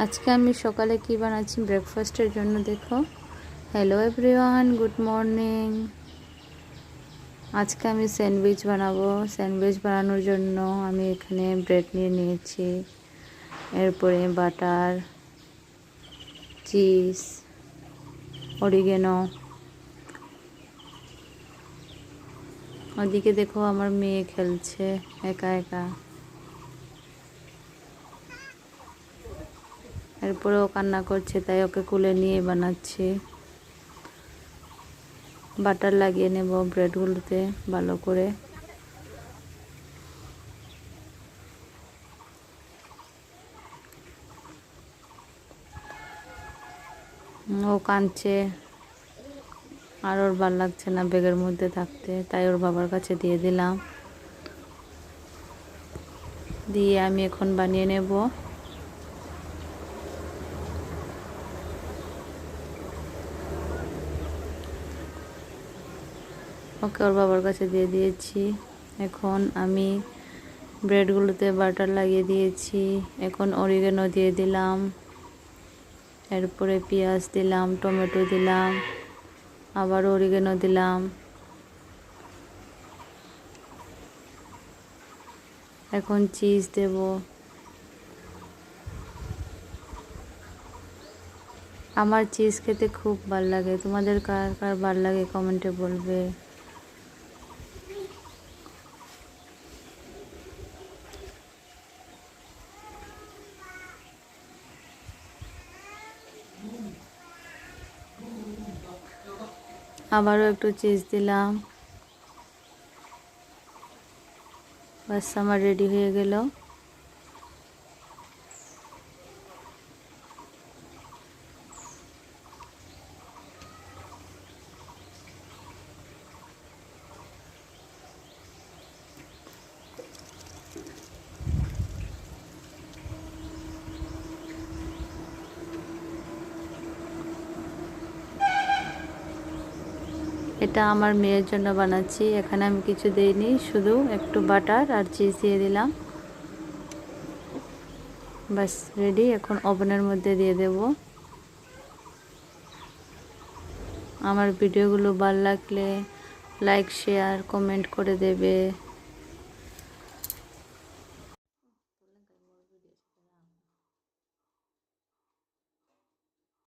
আজকে আমি সকালে কি বানাচ্ছি ব্রেকফাস্টের জন্য দেখো। Hello everyone, good morning. আজকে আমি স্যান্ডউইচ বানাবো। স্যান্ডউইচ বানানোর জন্য আমি এখানে ব্রেড নিয়ে নিয়েছি, এরপরে বাটার, চিজ, অরিগেনো। ওদিকে দেখো আমার মেয়ে খেলছে একা একা। এরপরে ও কান্না করছে, তাই ওকে কুলে নিয়ে বানাচ্ছি। বাটার লাগিয়ে নেব ব্রেডগুলোতে ভালো করে। ও কাঁদছে, আর ওর ভাল লাগছে না ব্যাগের মধ্যে থাকতে, তাই ওর বাবার কাছে দিয়ে দিলাম। দিয়ে আমি এখন বানিয়ে নেব। ওকে ওর বাবার কাছে দিয়ে দিয়েছি। এখন আমি ব্রেডগুলোতে বাটার লাগিয়ে দিয়েছি। এখন অরিগেনো দিয়ে দিলাম, এরপরে পেঁয়াজ দিলাম, টমেটো দিলাম, আবার অরিগেনো দিলাম। এখন চিজ দেব। আমার চিজ খেতে খুব ভালো লাগে, তোমাদের কার কার ভালো লাগে কমেন্টে বলবে। আবারও একটু চিজ দিলাম। বাস আমার রেডি হয়ে গেল। এটা আমার মেয়ের জন্য বানাচ্ছি। এখানে আমি কিছু দেইনি, শুধু একটু বাটার আর চিজ দিয়ে দিলাম। বাস রেডি। এখন ওভেনের মধ্যে দিয়ে দেব। আমার ভিডিওগুলো ভালো লাগলে লাইক, শেয়ার, কমেন্ট করে দেবে।